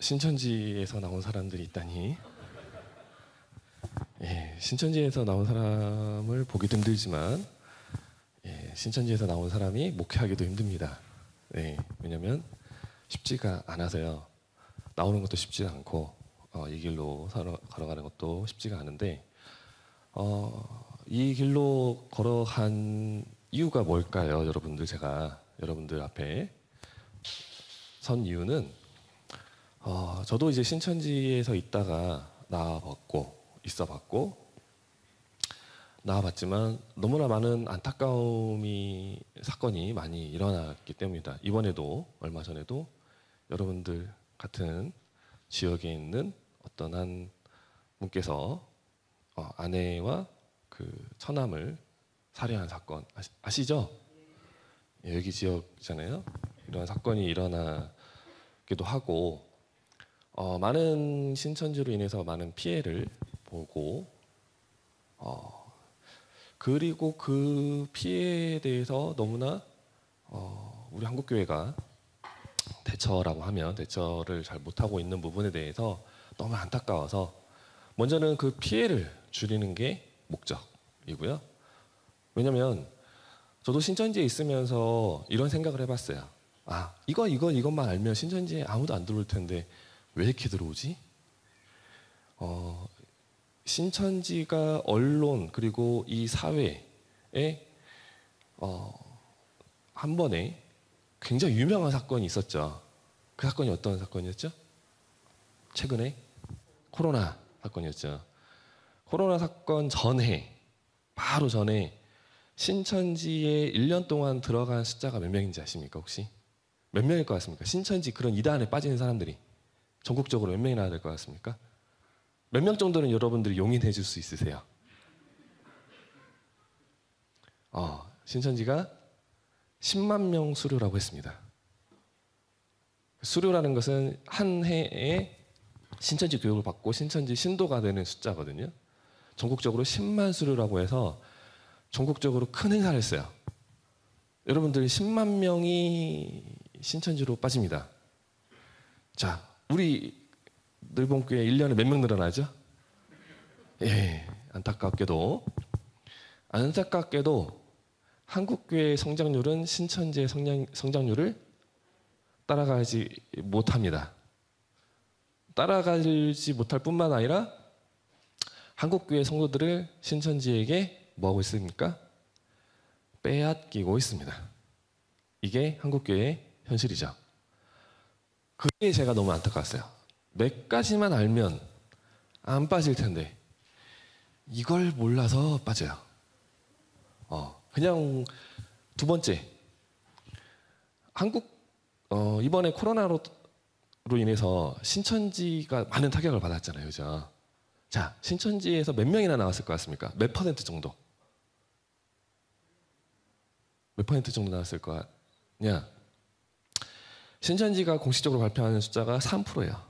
신천지에서 나온 사람들이 있다니. 예, 신천지에서 나온 사람을 보기도 힘들지만 신천지에서 나온 사람이 목회하기도 힘듭니다. 왜냐하면 쉽지가 않아서요. 나오는 것도 쉽지 않고 이 길로 걸어가는 것도 쉽지가 않은데 이 길로 걸어간 이유가 뭘까요? 여러분들, 제가 여러분들 앞에 선 이유는 저도 이제 신천지에서 있다가 있어봤고 나와봤지만 너무나 많은 사건이 많이 일어났기 때문이다. 이번에도 얼마 전에도 여러분들 같은 지역에 있는 어떤 한 분께서 아내와 그 처남을 살해한 사건 아시죠? 여기 지역이잖아요. 이런 사건이 일어나기도 하고 많은 신천지로 인해서 많은 피해를 보고 그리고 그 피해에 대해서 너무나 우리 한국교회가 대처를 잘 못하고 있는 부분에 대해서 너무 안타까워서 먼저는 그 피해를 줄이는 게 목적이고요. 왜냐면 저도 신천지에 있으면서 이런 생각을 해봤어요. 이것만 알면 신천지에 아무도 안 들어올 텐데 왜 이렇게 들어오지? 신천지가 언론 그리고 이 사회에 한 번에 굉장히 유명한 사건이 있었죠. 그 사건이 어떤 사건이었죠? 최근에 코로나 사건이었죠. 코로나 사건 바로 전에 신천지에 1년 동안 들어간 숫자가 몇 명인지 아십니까 혹시? 몇 명일 것 같습니까? 신천지 그런 이단에 빠지는 사람들이 전국적으로 몇 명이나 될 것 같습니까? 몇 명 정도는 여러분들이 용인해 줄 수 있으세요? 신천지가 10만 명 수료라고 했습니다. 수료라는 것은 한 해에 신천지 교육을 받고 신천지 신도가 되는 숫자거든요. 전국적으로 10만 수료라고 해서 전국적으로 큰 행사를 했어요. 여러분들 10만 명이 신천지로 빠집니다. 자, 우리 늘봉교회 1년에 몇 명 늘어나죠? 안타깝게도 한국교회의 성장률은 신천지의 성장률을 따라가지 못합니다. 따라가지 못할 뿐만 아니라 한국교회 성도들을 신천지에게 뭐하고 있습니까? 빼앗기고 있습니다. 이게 한국교회의 현실이죠. 그게 제가 너무 안타까웠어요. 몇 가지만 알면 안 빠질 텐데 이걸 몰라서 빠져요. 그냥 두 번째, 이번에 코로나로 인해서 신천지가 많은 타격을 받았잖아요, 그죠? 자, 신천지에서 몇 명이나 나왔을 것 같습니까? 몇 퍼센트 정도? 몇 퍼센트 정도 나왔을 것 같냐? 신천지가 공식적으로 발표하는 숫자가 3%예요.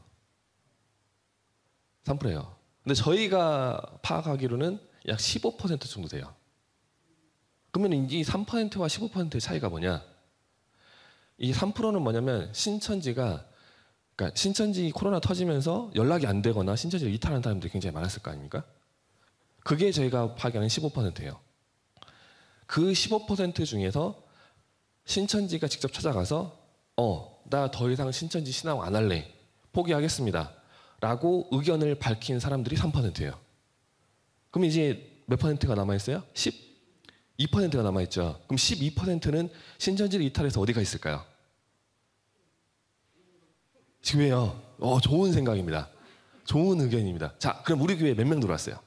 3%예요. 근데 저희가 파악하기로는 약 15% 정도 돼요. 그러면 이 3%와 15%의 차이가 뭐냐? 이 3%는 뭐냐면 신천지 코로나 터지면서 연락이 안 되거나 신천지를 이탈한 사람들이 굉장히 많았을 거 아닙니까? 그게 저희가 파악하는 15%예요. 그 15% 중에서 신천지가 직접 찾아가서 나 더 이상 신천지 신앙 안 할래. 포기하겠습니다. 라고 의견을 밝힌 사람들이 3%예요. 그럼 이제 몇 퍼센트가 남아있어요? 12%가 남아있죠. 그럼 12%는 신천지를 이탈해서 어디가 있을까요? 교회요. 좋은 생각입니다. 좋은 의견입니다. 자, 그럼 우리 교회에 몇 명 들어왔어요?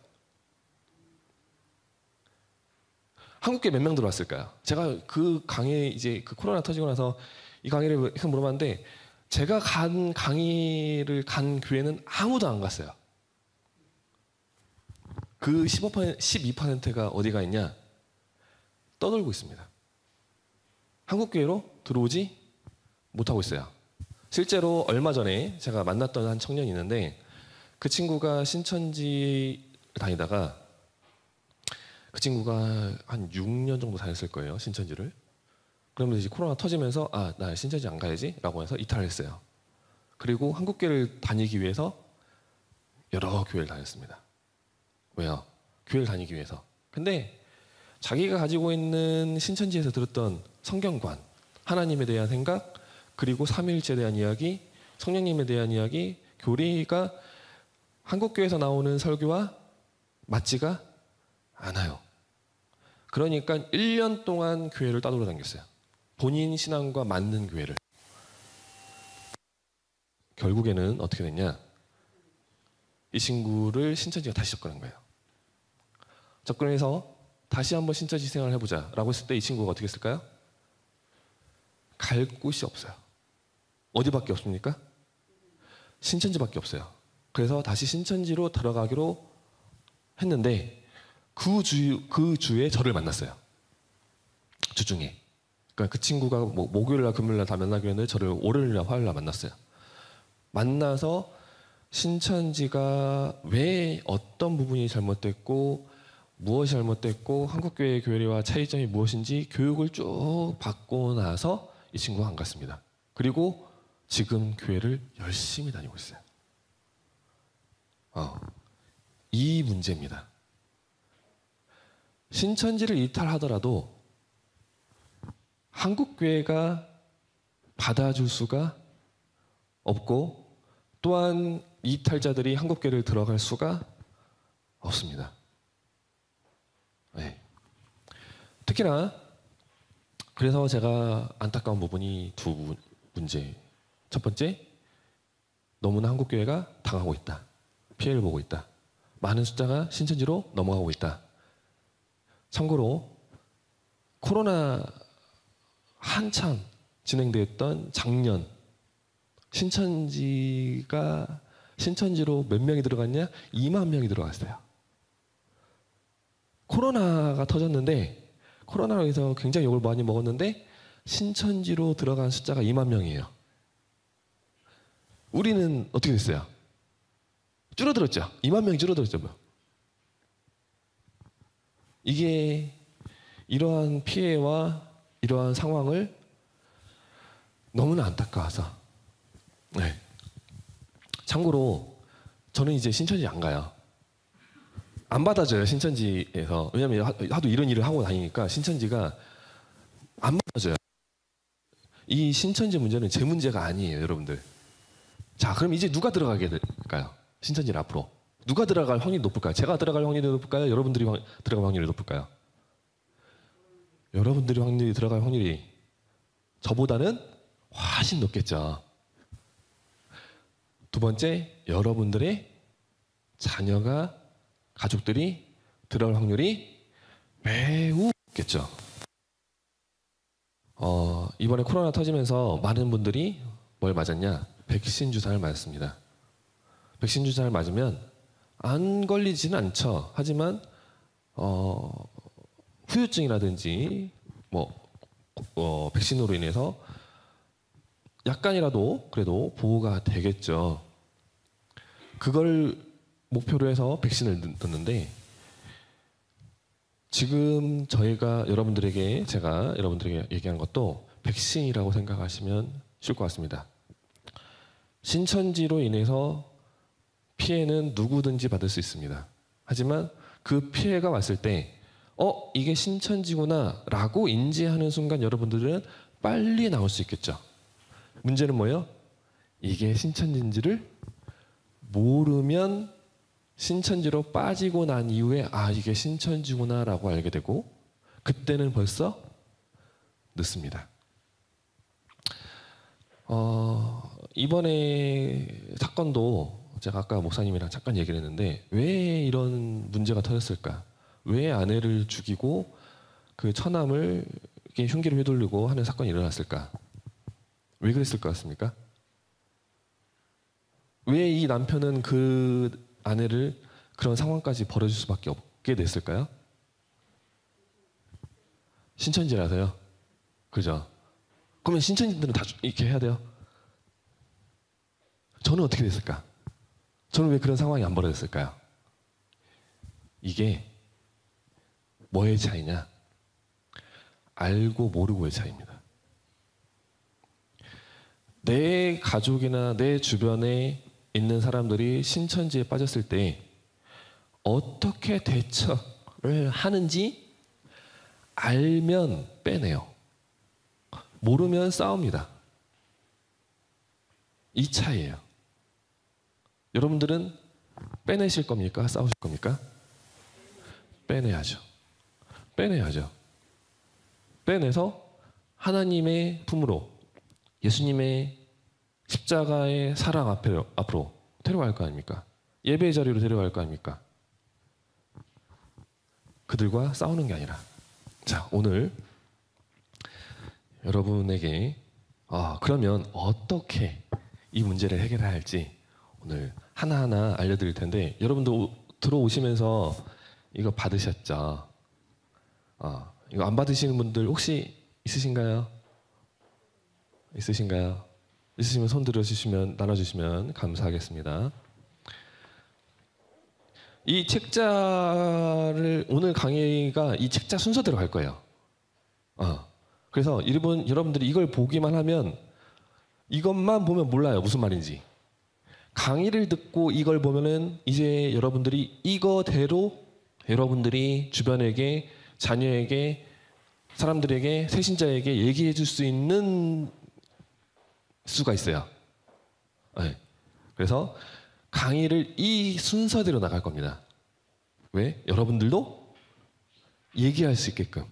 한국교회 몇 명 들어왔을까요? 제가 그 강의 이제 그 코로나 터지고 나서 이 강의를 계속 물어봤는데 제가 강의를 간 교회는 아무도 안 갔어요. 그 12%가 어디가 있냐? 떠돌고 있습니다. 한국교회로 들어오지 못하고 있어요. 실제로 얼마 전에 제가 만났던 한 청년이 있는데 그 친구가 신천지 다니다가 그 친구가 한 6년 정도 다녔을 거예요, 신천지를. 그러면 이제 코로나 터지면서 나 신천지 안 가야지 라고 해서 이탈을 했어요. 그리고 한국교회를 다니기 위해서 여러 교회를 다녔습니다. 왜요? 교회를 다니기 위해서. 근데 자기가 가지고 있는 신천지에서 들었던 성경관, 하나님에 대한 생각, 그리고 삼위일체에 대한 이야기, 성령님에 대한 이야기, 교리가 한국교회에서 나오는 설교와 맞지가 않아요. 그러니까 1년 동안 교회를 따돌아다녔어요. 본인 신앙과 맞는 교회를. 결국에는 어떻게 됐냐? 이 친구를 신천지가 다시 접근한 거예요. 접근해서 다시 한번 신천지 생활을 해보자 라고 했을 때 이 친구가 어떻게 했을까요? 갈 곳이 없어요. 어디밖에 없습니까? 신천지밖에 없어요. 그래서 다시 신천지로 들어가기로 했는데 그 주에 저를 만났어요. 주중에. 그러니까 그 친구가 뭐 목요일날 금요일날 다 만나기로 했는데 저를 월요일날 화요일날 만났어요. 만나서 신천지가 왜 어떤 부분이 잘못됐고 무엇이 잘못됐고 한국교회의 교리와 차이점이 무엇인지 교육을 쭉 받고 나서 이 친구가 안 갔습니다. 그리고 지금 교회를 열심히 다니고 있어요. 이 문제입니다. 신천지를 이탈하더라도 한국교회가 받아줄 수가 없고 또한 이탈자들이 한국교회를 들어갈 수가 없습니다. 네. 특히나 그래서 제가 안타까운 부분이 두 문제. 첫 번째, 너무나 한국교회가 당하고 있다. 피해를 보고 있다. 많은 숫자가 신천지로 넘어가고 있다. 참고로 코로나 한참 진행되었던 작년 신천지로 몇 명이 들어갔냐? 2만 명이 들어갔어요. 코로나가 터졌는데 코로나로 해서 굉장히 욕을 많이 먹었는데 신천지로 들어간 숫자가 2만 명이에요. 우리는 어떻게 됐어요? 줄어들었죠. 2만 명이 줄어들었죠. 뭐. 이게 이러한 피해와 이러한 상황을 너무나 안타까워서 네. 참고로 저는 이제 신천지 안 가요. 안 받아줘요. 신천지에서. 왜냐하면 하도 이런 일을 하고 다니니까 신천지가 안 받아줘요. 이 신천지 문제는 제 문제가 아니에요. 여러분들. 자, 그럼 이제 누가 들어가게 될까요? 신천지를 앞으로. 누가 들어갈 확률이 높을까요? 제가 들어갈 확률이 높을까요? 여러분들이 들어갈 확률이 높을까요? 여러분들이 들어갈 확률이 저보다는 훨씬 높겠죠. 두 번째, 여러분들의 자녀가 가족들이 들어갈 확률이 매우 높겠죠. 이번에 코로나 터지면서 많은 분들이 뭘 맞았냐? 백신 주사를 맞았습니다. 백신 주사를 맞으면 안 걸리지는 않죠. 하지만 후유증이라든지 백신으로 인해서 약간이라도 그래도 보호가 되겠죠. 그걸 목표로 해서 백신을 넣는데 지금 제가 여러분들에게 얘기한 것도 백신이라고 생각하시면 쉬울 것 같습니다. 신천지로 인해서 피해는 누구든지 받을 수 있습니다. 하지만 그 피해가 왔을 때 이게 신천지구나 라고 인지하는 순간 여러분들은 빨리 나올 수 있겠죠. 문제는 뭐예요? 이게 신천지인지를 모르면 신천지로 빠지고 난 이후에 이게 신천지구나 라고 알게 되고 그때는 벌써 늦습니다. 이번에 사건도 제가 아까 목사님이랑 잠깐 얘기를 했는데 왜 이런 문제가 터졌을까? 왜 아내를 죽이고 그 처남을 흉기를 휘둘리고 하는 사건이 일어났을까? 왜 그랬을 것 같습니까? 왜 이 남편은 그 아내를 그런 상황까지 벌어줄 수밖에 없게 됐을까요? 신천지라서요. 그죠? 그러면 신천지들은 다 이렇게 해야 돼요? 저는 어떻게 됐을까? 저는 왜 그런 상황이 안 벌어졌을까요? 이게 뭐의 차이냐? 알고 모르고의 차이입니다. 내 가족이나 내 주변에 있는 사람들이 신천지에 빠졌을 때 어떻게 대처를 하는지 알면 빼내요. 모르면 싸웁니다. 이 차이예요. 여러분들은 빼내실 겁니까? 싸우실 겁니까? 빼내야죠. 빼내야죠. 빼내서 하나님의 품으로 예수님의 십자가의 사랑 앞으로 데려갈 거 아닙니까? 예배의 자리로 데려갈 거 아닙니까? 그들과 싸우는 게 아니라. 자, 오늘 여러분에게 그러면 어떻게 이 문제를 해결해야 할지 오늘 하나하나 알려드릴 텐데, 여러분도 들어오시면서 이거 받으셨죠? 이거 안 받으시는 분들 혹시 있으신가요? 있으신가요? 있으시면 손 들어주시면, 나눠주시면 감사하겠습니다. 이 책자를, 오늘 강의가 이 책자 순서대로 갈 거예요. 그래서 여러분들이 이걸 보기만 하면, 이것만 보면 몰라요, 무슨 말인지. 강의를 듣고 이걸 보면은 이제 여러분들이 이거대로 여러분들이 주변에게, 자녀에게, 사람들에게, 세신자에게 얘기해 줄 수 있는 수가 있어요. 네. 그래서 강의를 이 순서대로 나갈 겁니다. 왜? 여러분들도 얘기할 수 있게끔.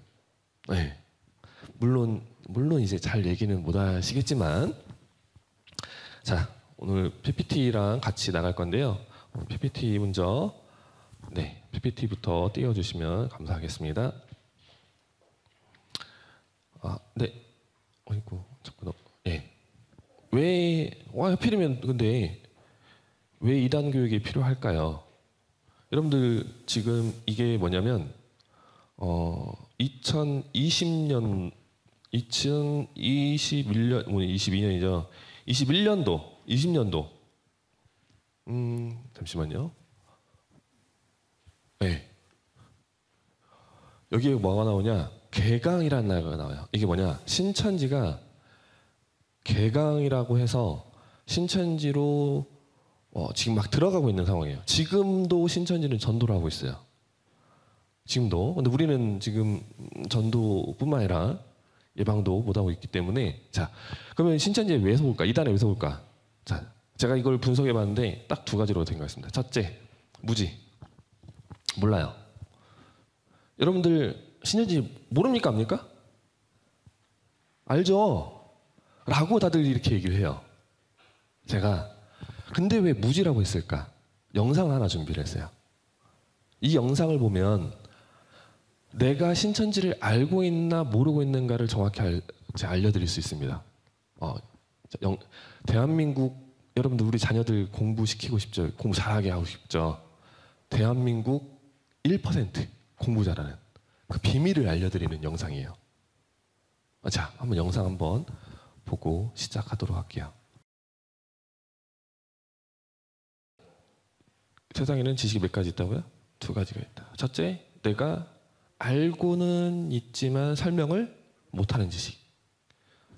네. 물론 이제 잘 얘기는 못 하시겠지만, 자, 오늘 PPT랑 같이 나갈 건데요. PPT 먼저, 네, PPT부터 띄워주시면 감사하겠습니다. 네. 어이구, 자꾸 예. 하필이면 근데 왜 2단 교육이 필요할까요? 여러분들 지금 이게 뭐냐면 2021년 22년이죠. 20년도 잠시만요. 네. 여기에 뭐가 나오냐? 개강이라는 단어가 나와요. 이게 뭐냐? 신천지가 개강이라고 해서 신천지로 지금 막 들어가고 있는 상황이에요. 지금도 신천지는 전도를 하고 있어요. 지금도. 근데 우리는 지금 전도뿐만 아니라 예방도 못하고 있기 때문에, 자, 그러면 신천지에 왜 속을까? 이단에 왜 속을까? 자, 제가 이걸 분석해 봤는데 딱 두 가지로 생각했습니다. 첫째, 무지. 몰라요. 여러분들 신천지 모릅니까? 압니까? 알죠? 라고 다들 이렇게 얘기를 해요. 제가 근데 왜 무지라고 했을까? 영상을 하나 준비를 했어요. 이 영상을 보면 내가 신천지를 알고 있나 모르고 있는가를 정확히 알려드릴 수 있습니다. 대한민국 여러분들, 우리 자녀들 공부시키고 싶죠? 공부 잘하게 하고 싶죠? 대한민국 1% 공부 잘하는 그 비밀을 알려드리는 영상이에요. 자, 한번 영상 한번 보고 시작하도록 할게요. 세상에는 지식이 몇 가지 있다고요? 두 가지가 있다. 첫째, 내가 알고는 있지만 설명을 못하는 지식.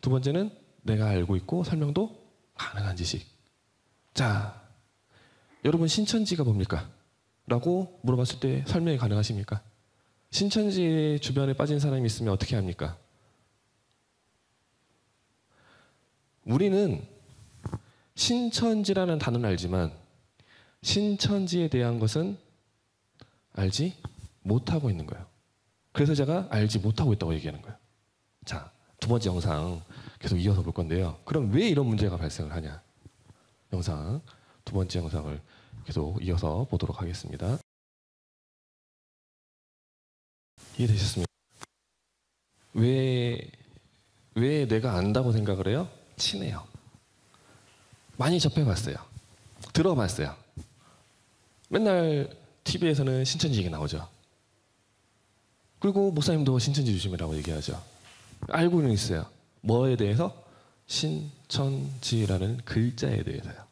두 번째는 내가 알고 있고 설명도 가능한 지식. 자, 여러분 신천지가 뭡니까? 라고 물어봤을 때 설명이 가능하십니까? 신천지 주변에 빠진 사람이 있으면 어떻게 합니까? 우리는 신천지라는 단어는 알지만 신천지에 대한 것은 알지 못하고 있는 거예요. 그래서 제가 알지 못하고 있다고 얘기하는 거예요. 자, 두 번째 영상 계속 이어서 볼 건데요. 그럼 왜 이런 문제가 발생을 하냐? 두 번째 영상을 계속 이어서 보도록 하겠습니다. 이해되셨습니까? 왜 내가 안다고 생각을 해요? 친해요. 많이 접해봤어요. 들어봤어요. 맨날 TV에서는 신천지 얘기 나오죠. 그리고 목사님도 신천지 조심이라고 얘기하죠. 알고는 있어요. 뭐에 대해서? 신천지라는 글자에 대해서요.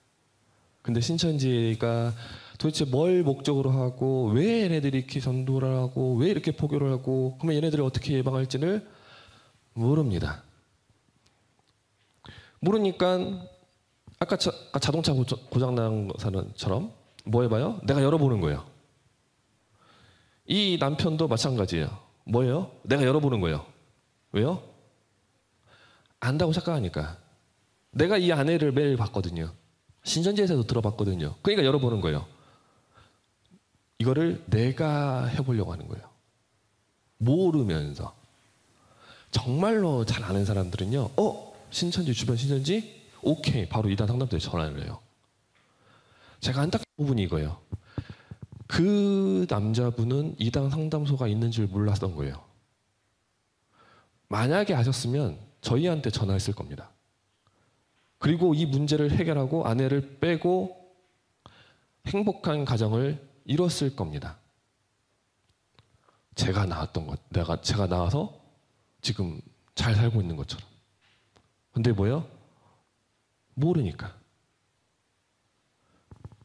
근데 신천지가 도대체 뭘 목적으로 하고, 왜 얘네들이 이렇게 전도를 하고, 왜 이렇게 포교를 하고, 그러면 얘네들을 어떻게 예방할지를 모릅니다. 모르니까 아까 자동차 고장 난 사람처럼 뭐 해봐요? 내가 열어보는 거예요. 이 남편도 마찬가지예요. 뭐예요? 내가 열어보는 거예요. 왜요? 안다고 착각하니까. 내가 이 아내를 매일 봤거든요. 신천지에서도 들어봤거든요. 그러니까 열어보는 거예요. 이거를 내가 해보려고 하는 거예요. 모르면서. 정말로 잘 아는 사람들은요. 신천지, 주변 신천지? 오케이. 바로 이단 상담소에 전화를 해요. 제가 안타까운 부분이 이거예요. 그 남자분은 이단 상담소가 있는 줄 몰랐던 거예요. 만약에 아셨으면 저희한테 전화했을 겁니다. 그리고 이 문제를 해결하고 아내를 빼고 행복한 가정을 이뤘을 겁니다. 제가 낳아서 지금 잘 살고 있는 것처럼. 근데 뭐예요? 모르니까.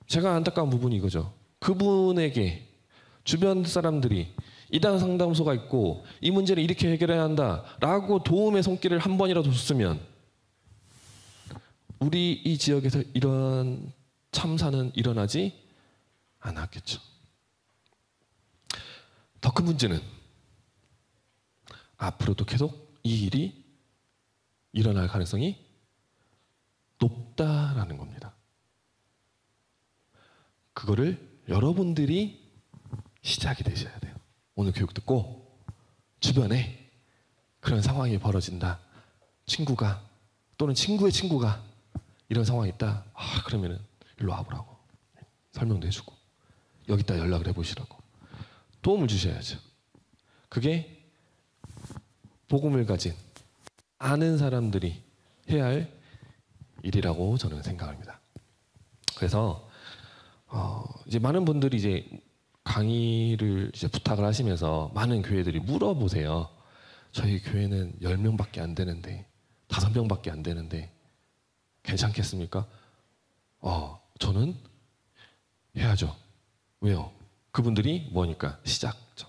제가 안타까운 부분이 이거죠. 그분에게 주변 사람들이 이단 상담소가 있고 이 문제를 이렇게 해결해야 한다라고 도움의 손길을 한 번이라도 줬으면 우리 이 지역에서 이런 참사는 일어나지 않았겠죠. 더 큰 문제는 앞으로도 계속 이 일이 일어날 가능성이 높다라는 겁니다. 그거를 여러분들이 시작이 되셔야 돼요. 오늘 교육 듣고 주변에 그런 상황이 벌어진다. 친구가 또는 친구의 친구가 이런 상황이 있다. 그러면은 일로 와보라고 설명도 해주고 여기다 연락을 해보시라고 도움을 주셔야죠. 그게 복음을 가진 아는 사람들이 해야 할 일이라고 저는 생각합니다. 그래서 이제 많은 분들이 이제 강의를 이제 부탁을 하시면서 많은 교회들이 물어보세요. 저희 교회는 10명밖에 안 되는데 5명밖에 안 되는데 괜찮겠습니까? 저는 해야죠. 왜요? 그분들이 뭐니까 시작점.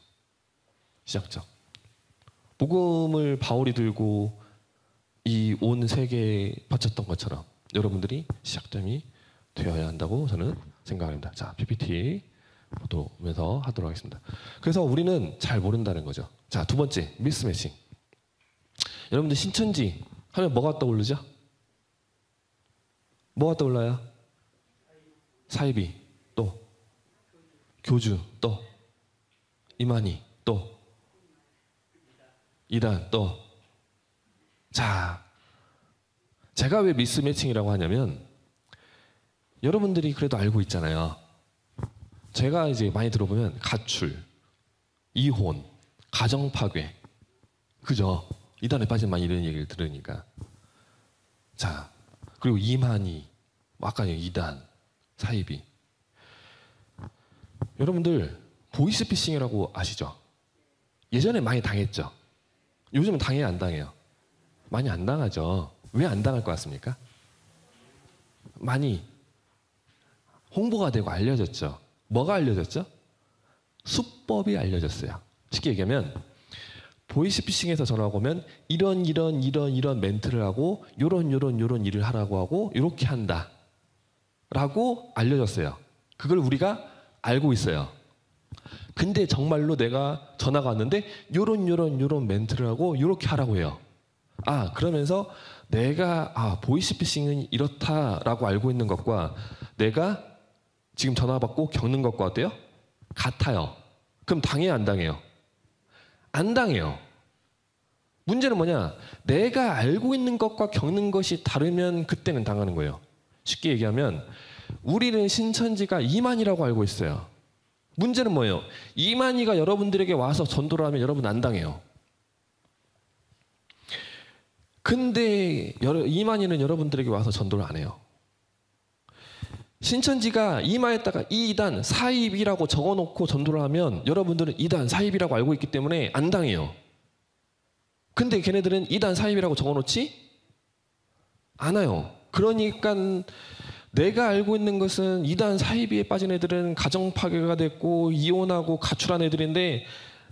복음을 바울이 들고 이 온 세계에 바쳤던 것처럼 여러분들이 시작점이 되어야 한다고 저는 생각합니다. 자, PPT 보면서 하도록 하겠습니다. 그래서 우리는 잘 모른다는 거죠. 자, 두 번째, 미스매칭. 여러분들 신천지 하면 뭐가 떠오르죠? 뭐가 떠올라요? 사이비, 또 교주, 또 이만희, 또 이단, 또 자, 제가 왜 미스매칭이라고 하냐면 여러분들이 그래도 알고 있잖아요. 제가 이제 많이 들어보면 가출, 이혼, 가정 파괴, 그죠? 이단에 빠진 많이 이런 얘기를 들으니까. 자, 그리고 이만희, 아까 이단, 사이비. 여러분들 보이스피싱이라고 아시죠? 예전에 많이 당했죠? 요즘은 당해요, 안 당해요? 많이 안 당하죠. 왜 안 당할 것 같습니까? 많이 홍보가 되고 알려졌죠. 뭐가 알려졌죠? 수법이 알려졌어요. 쉽게 얘기하면 보이스피싱에서 전화가 오면 이런 멘트를 하고 요런 일을 하라고 하고 이렇게 한다 라고 알려졌어요. 그걸 우리가 알고 있어요. 근데 정말로 내가 전화가 왔는데 요런 멘트를 하고 이렇게 하라고 해요. 그러면서 내가 보이스피싱은 이렇다라고 알고 있는 것과 내가 지금 전화 받고 겪는 것과 어때요? 같아요. 그럼 당해요, 안 당해요? 안 당해요. 문제는 뭐냐? 내가 알고 있는 것과 겪는 것이 다르면 그때는 당하는 거예요. 쉽게 얘기하면 우리는 신천지가 이만희라고 알고 있어요. 문제는 뭐예요? 이만희가 여러분들에게 와서 전도를 하면 여러분 안 당해요. 근데 이만희는 여러분들에게 와서 전도를 안 해요. 신천지가 이마에다가 이단 사입이라고 적어놓고 전도를 하면 여러분들은 이단 사입이라고 알고 있기 때문에 안 당해요. 근데 걔네들은 이단 사입이라고 적어놓지 않아요. 그러니까 내가 알고 있는 것은 이단 사입에 빠진 애들은 가정 파괴가 됐고 이혼하고 가출한 애들인데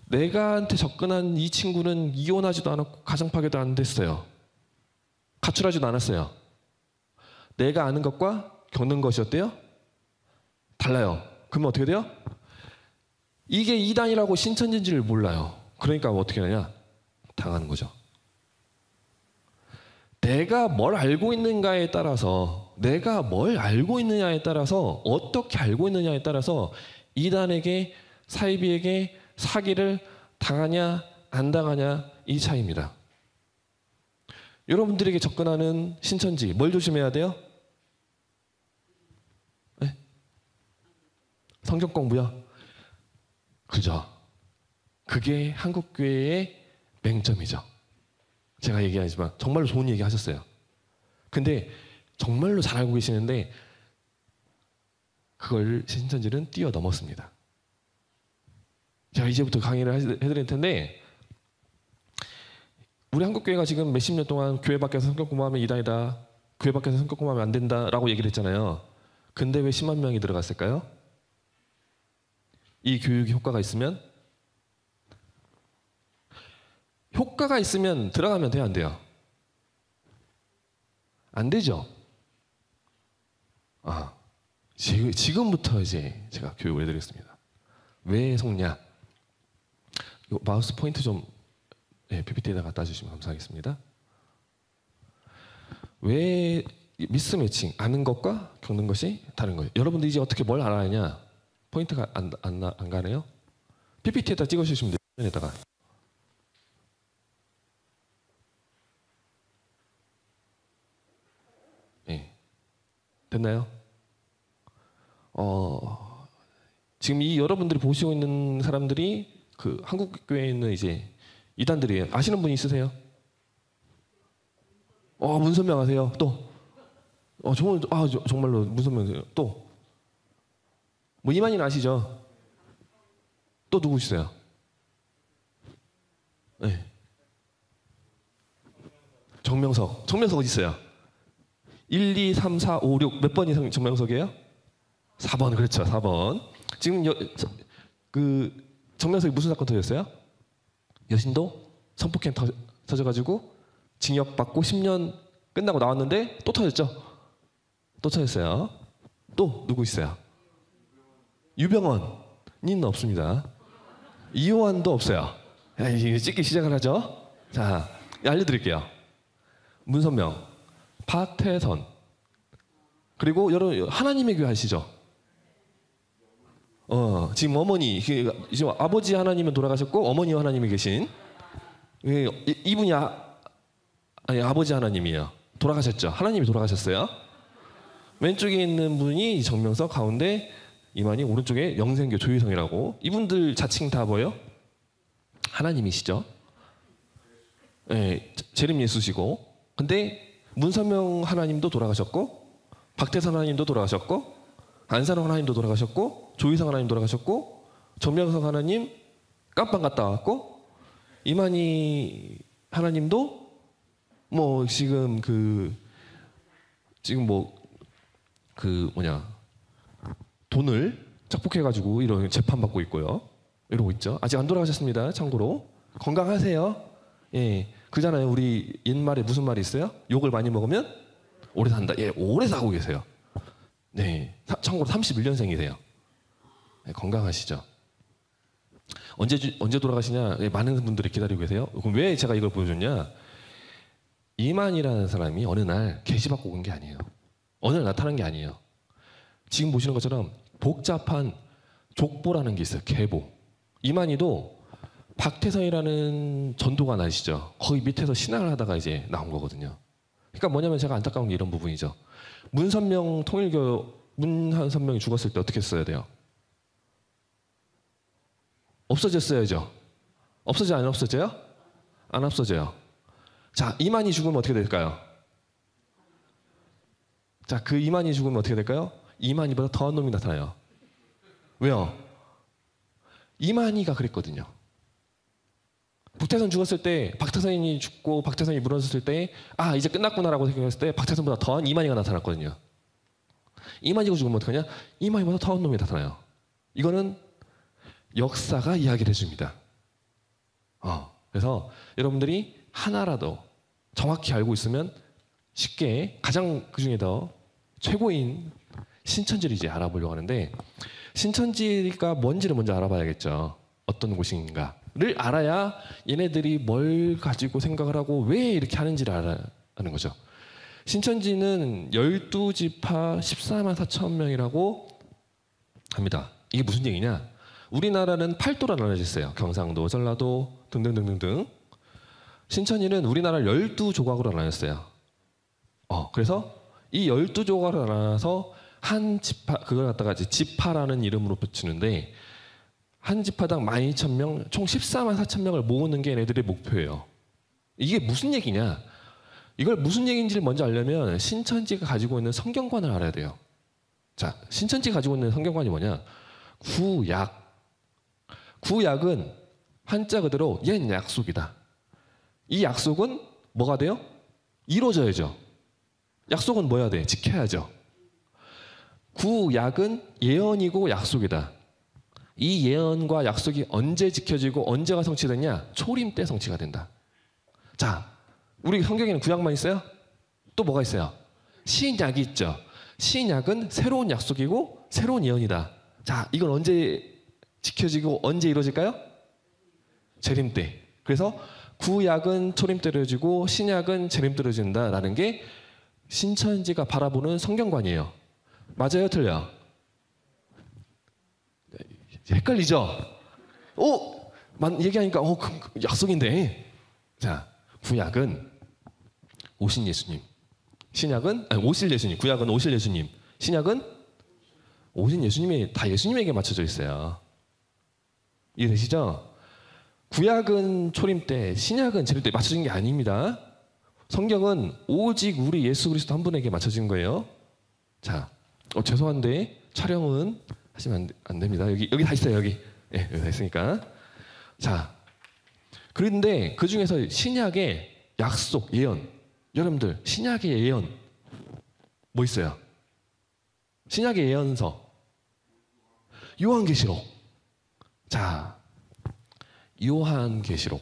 내가한테 접근한 이 친구는 이혼하지도 않았고 가정 파괴도 안 됐어요. 가출하지도 않았어요. 내가 아는 것과 겪는 것이 어때요? 달라요. 그러면 어떻게 돼요? 이게 이단이라고 신천지인지를 몰라요. 그러니까 어떻게 하냐? 당하는 거죠. 내가 뭘 알고 있는가에 따라서, 내가 뭘 알고 있느냐에 따라서, 어떻게 알고 있느냐에 따라서 이단에게, 사이비에게 사기를 당하냐 안 당하냐 이 차이입니다. 여러분들에게 접근하는 신천지 뭘 조심해야 돼요? 네? 성경 공부요? 그죠? 그게 한국교회의 맹점이죠. 제가 얘기하지만 정말로 좋은 얘기 하셨어요. 근데 정말로 잘 알고 계시는데 그걸 신천지는 뛰어넘었습니다. 제가 이제부터 강의를 해드릴 텐데, 우리 한국교회가 지금 몇십 년 동안 교회 밖에서 성경 공부하면 이단이다, 교회 밖에서 성경 공부하면 안 된다라고 얘기를 했잖아요. 근데 왜 10만 명이 들어갔을까요? 이 교육이 효과가 있으면 들어가면 돼요, 안 돼요? 안 되죠. 지금부터 이제 제가 교육을 해드리겠습니다. 왜 속냐? 요 마우스 포인트 좀 PPT에다 갖다 주시면 감사하겠습니다. 왜 미스 매칭, 아는 것과 겪는 것이 다른 거예요? 여러분들 이제 어떻게 뭘 알아야 포인트가 안 가네요? PPT에다 찍어주시면 돼요. 화면에다가. 됐나요? 지금 이 여러분들이 보시고 있는 사람들이 그 한국교회에 있는 이제 이단들이에요. 아시는 분 있으세요? 문선명 아세요? 또? 정말로 문선명 또? 뭐 이만희는 아시죠? 또 누구 있어요? 네. 정명석 어디 있어요? 1, 2, 3, 4, 5, 6 몇 번이 정명석이에요? 4번, 그렇죠. 4번. 지금 그 정명석이 무슨 사건 터졌어요? 여신도 성폭행 터져가지고 징역받고 10년 끝나고 나왔는데 또 터졌죠? 또 터졌어요. 또 누구 있어요? 유병헌은 없습니다. 이호환도 없어요. 이제 찍기 시작을 하죠. 자, 알려드릴게요. 문선명, 박태선, 그리고 여러분 하나님의 교회 아시죠? 지금 어머니, 지금 아버지 하나님은 돌아가셨고 어머니 하나님이 계신 이분이 아버지 하나님이에요. 돌아가셨죠. 하나님이 돌아가셨어요. 왼쪽에 있는 분이 정명석, 가운데 이만희, 오른쪽에 영생교 조희성이라고. 이분들 자칭 다 뭐예요? 하나님이시죠. 재림 예수시고. 근데 문선명 하나님도 돌아가셨고, 박태선 하나님도 돌아가셨고, 안산홍 하나님도 돌아가셨고, 조희성 하나님 돌아가셨고, 정명석 하나님 깜빵 갔다 왔고, 이만희 하나님도 뭐 지금 돈을 착복해가지고 이런 재판 받고 있고요. 이러고 있죠. 아직 안 돌아가셨습니다. 참고로 건강하세요. 그잖아요. 우리 옛말에 무슨 말이 있어요? 욕을 많이 먹으면 오래 산다. 오래 사고 계세요. 네, 참고로 31년생이세요. 건강하시죠. 언제 돌아가시냐? 많은 분들이 기다리고 계세요. 그럼 왜 제가 이걸 보여줬냐? 이만이라는 사람이 어느 날 계시받고 온 게 아니에요. 어느 날 나타난 게 아니에요. 지금 보시는 것처럼 복잡한 족보라는 게 있어요. 계보. 이만희도 박태선이라는 전도관 아시죠? 거기 밑에서 신앙을 하다가 이제 나온 거거든요. 그러니까 뭐냐면 제가 안타까운 게 이런 부분이죠. 문선명 문선명이 죽었을 때 어떻게 했어야 돼요? 없어졌어야죠. 없어져요? 안 없어져요? 안 없어져요. 자, 이만희 죽으면 어떻게 될까요? 자, 그 이만희 죽으면 어떻게 될까요? 이만희보다 더한 놈이 나타나요. 왜요? 이만희가 그랬거든요. 박태선 죽었을 때, 박태선이 죽고 박태선이 무너졌을 때, 이제 끝났구나라고 생각했을 때 박태선보다 더한 이만희가 나타났거든요. 이만희가 죽으면 어떡하냐? 이만희보다 더한 놈이 나타나요. 이거는 역사가 이야기를 해줍니다. 그래서 여러분들이 하나라도 정확히 알고 있으면 쉽게, 가장 그 중에 더 최고인 신천지를 이제 알아보려고 하는데, 신천지가 뭔지를 먼저 알아봐야겠죠. 어떤 곳인가를 알아야 얘네들이 뭘 가지고 생각을 하고 왜 이렇게 하는지를 알아는 거죠. 신천지는 12지파 14만 4천 명이라고 합니다. 이게 무슨 얘기냐? 우리나라는 8도로 나눠져 있어요. 경상도, 전라도 등등등등등. 신천지는 우리나라를 12조각으로 나눴어요. 그래서 이 12조각으로 나눠서 한 지파, 그걸 갖다가 이제 지파라는 이름으로 붙이는데, 한 지파당 12,000명, 총 14만 4천 명을 모으는 게 얘네들의 목표예요. 이게 무슨 얘기냐? 이걸 무슨 얘기인지를 먼저 알려면 신천지가 가지고 있는 성경관을 알아야 돼요. 자, 신천지가 가지고 있는 성경관이 뭐냐? 구약. 구약은 한자 그대로 옛 약속이다. 이 약속은 뭐가 돼요? 이루어져야죠. 약속은 뭐야 돼? 지켜야죠. 구약은 예언이고 약속이다. 이 예언과 약속이 언제 지켜지고 언제가 성취되냐? 초림 때 성취가 된다. 자, 우리 성경에는 구약만 있어요? 또 뭐가 있어요? 신약이 있죠. 신약은 새로운 약속이고 새로운 예언이다. 자, 이건 언제 지켜지고 언제 이루어질까요? 재림 때. 그래서 구약은 초림 때 이루어지고 신약은 재림 때 이루어진다라는 게 신천지가 바라보는 성경관이에요. 맞아요? 틀려요? 헷갈리죠? 얘기하니까 약속인데. 자, 구약은 오신 예수님, 신약은 오실 예수님. 구약은 오실 예수님, 신약은 오신 예수님이 다 예수님에게 맞춰져 있어요. 이해되시죠? 구약은 초림 때, 신약은 재림 때 맞춰진 게 아닙니다. 성경은 오직 우리 예수 그리스도 한 분에게 맞춰진 거예요. 자, 죄송한데 촬영은 하시면 안 됩니다. 여기 다 있어요. 여기 여기 다 있으니까. 자, 그런데 그 중에서 신약의 약속, 예언, 여러분들 신약의 예언 뭐 있어요? 신약의 예언서 요한계시록. 자, 요한계시록,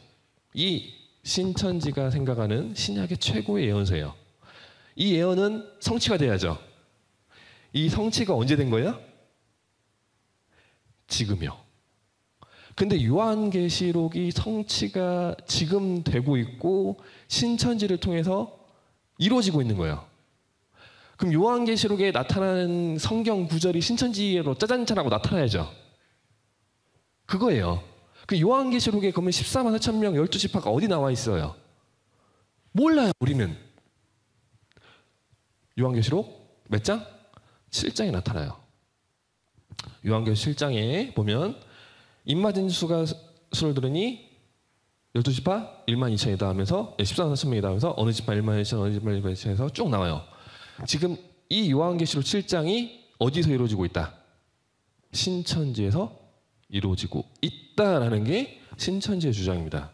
이 신천지가 생각하는 신약의 최고의 예언서예요. 이 예언은 성취가 돼야죠. 이 성취가 언제 된 거예요? 지금이요. 근데 요한계시록이 성취가 지금 되고 있고 신천지를 통해서 이루어지고 있는 거예요. 그럼 요한계시록에 나타나는 성경 구절이 신천지로 짜잔짠하고 나타나야죠. 그거예요. 그 요한계시록에 그러면 14만 4천 명 12지파가 어디 나와 있어요? 몰라요, 우리는. 요한계시록 몇 장? 7장에 나타나요. 요한계시록 7장에 보면 입맞은 수가 수를 들으니 12지파 1만 2천이다 하면서 14만 4천 명이다 하면서 어느 지파 1만 2천, 어느 지파 1만 2천 해서 쭉 나와요. 지금 이 요한계시록 7장이 어디서 이루어지고 있다? 신천지에서 이루어지고 있다라는 게 신천지의 주장입니다.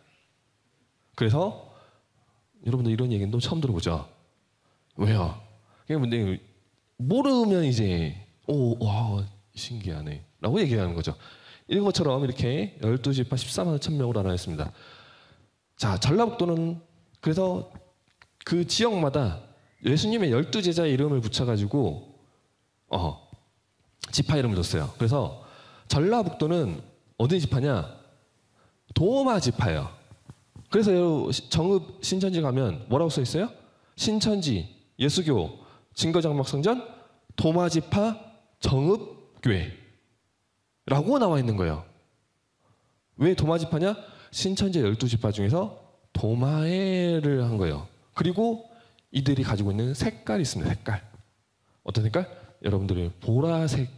그래서 여러분들 이런 얘기는 또 처음 들어보죠? 왜요? 근데 모르면 이제 와 신기하네 라고 얘기하는 거죠. 이런 것처럼 이렇게 12지파 14만 4천 명으로 나눴습니다. 자, 전라북도는 그래서 그 지역마다 예수님의 12제자의 이름을 붙여가지고 지파 이름을 줬어요. 그래서 전라북도는 어디 지파냐? 도마 지파예요. 그래서 정읍 신천지 가면 뭐라고 써 있어요? 신천지 예수교 증거장막성전 도마 지파 정읍교회 라고 나와 있는 거예요. 왜 도마 지파냐? 신천지 12지파 중에서 도마에를 한 거예요. 그리고 이들이 가지고 있는 색깔이 있습니다. 색깔. 어떤 색깔? 여러분들이 보라색.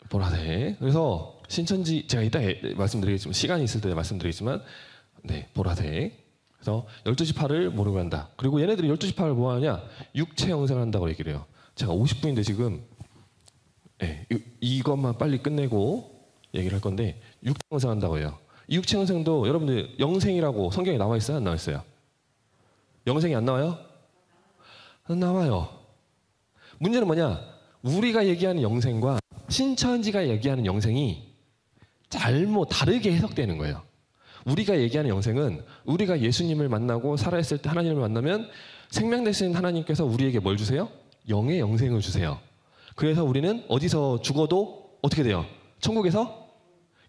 보라색. 그래서 신천지 제가 이따 말씀드리겠지만 시간이 있을 때 말씀드리겠지만 보라색. 그래서 12지파를 모르고 한다. 그리고 얘네들이 12지파를 뭐 하냐? 육체 영생을 한다고 얘기를 해요. 제가 50분인데 지금 이것만 빨리 끝내고 얘기를 할 건데 육체 영생 한다고 해요. 이 육체 영생도 여러분들 영생이라고 성경에 나와 있어요? 안 나와 있어요? 영생이 안 나와요? 안 나와요. 문제는 뭐냐? 우리가 얘기하는 영생과 신천지가 얘기하는 영생이 다르게 해석되는 거예요. 우리가 얘기하는 영생은 우리가 예수님을 만나고 살아있을 때 하나님을 만나면 생명 대신 하나님께서 우리에게 뭘 주세요? 영의 영생을 주세요. 그래서 우리는 어디서 죽어도 어떻게 돼요? 천국에서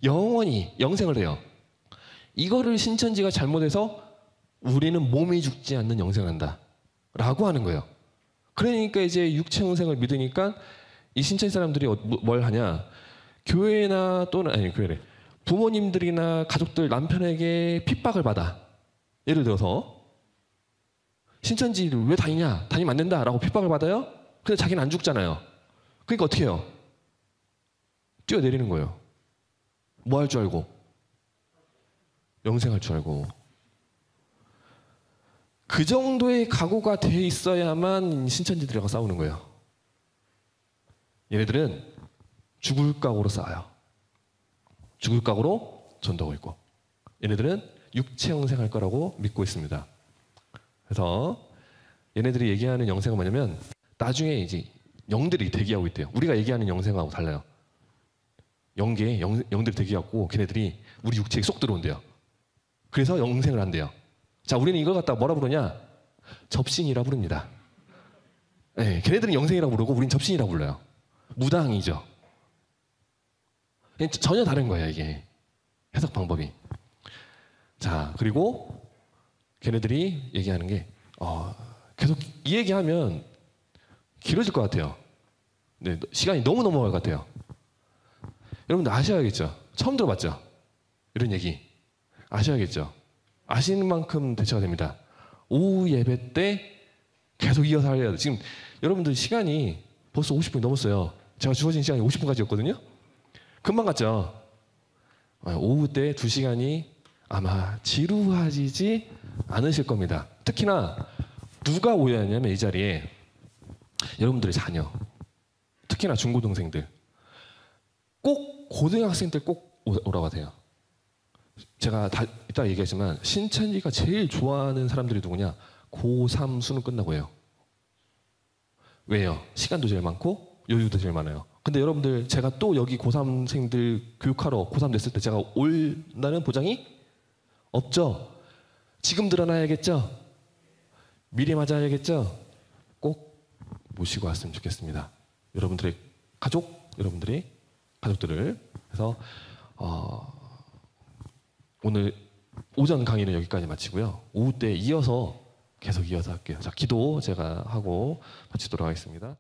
영원히 영생을 해요. 이거를 신천지가 잘못해서 우리는 몸이 죽지 않는 영생을 한다 라고 하는 거예요. 그러니까 이제 육체 영생을 믿으니까 이 신천지 사람들이 뭘 하냐, 교회나 또는 아니 교회래 부모님들이나 가족들 남편에게 핍박을 받아. 예를 들어서 신천지를 왜 다니냐, 다니면 안 된다라고 핍박을 받아요. 근데 자기는 안 죽잖아요. 그러니까 어떻게 해요? 뛰어내리는 거예요. 뭐 할 줄 알고? 영생할 줄 알고. 그 정도의 각오가 돼 있어야만 신천지들하고 싸우는 거예요. 얘네들은 죽을 각오로 싸워요. 죽을 각오로 전도하고 있고, 얘네들은 육체 영생할 거라고 믿고 있습니다. 그래서 얘네들이 얘기하는 영생은 뭐냐면 나중에 이제 영들이 대기하고 있대요. 우리가 얘기하는 영생하고 달라요. 영들이 대기하고 걔네들이 우리 육체에 쏙 들어온대요. 그래서 영생을 한대요. 자, 우리는 이걸 갖다가 뭐라 부르냐? 접신이라 부릅니다. 네, 걔네들은 영생이라고 부르고 우리는 접신이라고 불러요. 무당이죠. 전혀 다른 거예요, 이게. 해석 방법이. 자, 그리고 걔네들이 얘기하는 게 계속 이 얘기하면 길어질 것 같아요. 네, 시간이 너무 넘어갈 것 같아요. 여러분들 아셔야겠죠? 처음 들어봤죠? 이런 얘기. 아셔야겠죠? 아시는 만큼 대처가 됩니다. 오후 예배 때 계속 이어서 하려야 돼요. 지금 여러분들 시간이 벌써 50분이 넘었어요. 제가 주어진 시간이 50분까지였거든요. 금방 갔죠? 오후 때 2시간이 아마 지루하지 않으실 겁니다. 특히나 누가 오해하냐면 이 자리에 여러분들의 자녀, 특히나 중고등생들, 꼭 고등학생들 꼭 오라고 하세요. 제가 이따 얘기하지만 신천지가 제일 좋아하는 사람들이 누구냐? 고3 수능 끝나고 해요. 왜요? 시간도 제일 많고 여유도 제일 많아요. 근데 여러분들 제가 또 여기 고3생들 교육하러 고3 됐을 때 제가 올다는 보장이 없죠? 지금 드러나야겠죠? 미리 맞아야겠죠? 꼭 모시고 왔으면 좋겠습니다. 여러분들의 여러분들이 가족들을. 그래서 오늘 오전 강의는 여기까지 마치고요. 오후 때 계속 이어서 할게요. 자, 기도 제가 하고 마치도록 하겠습니다.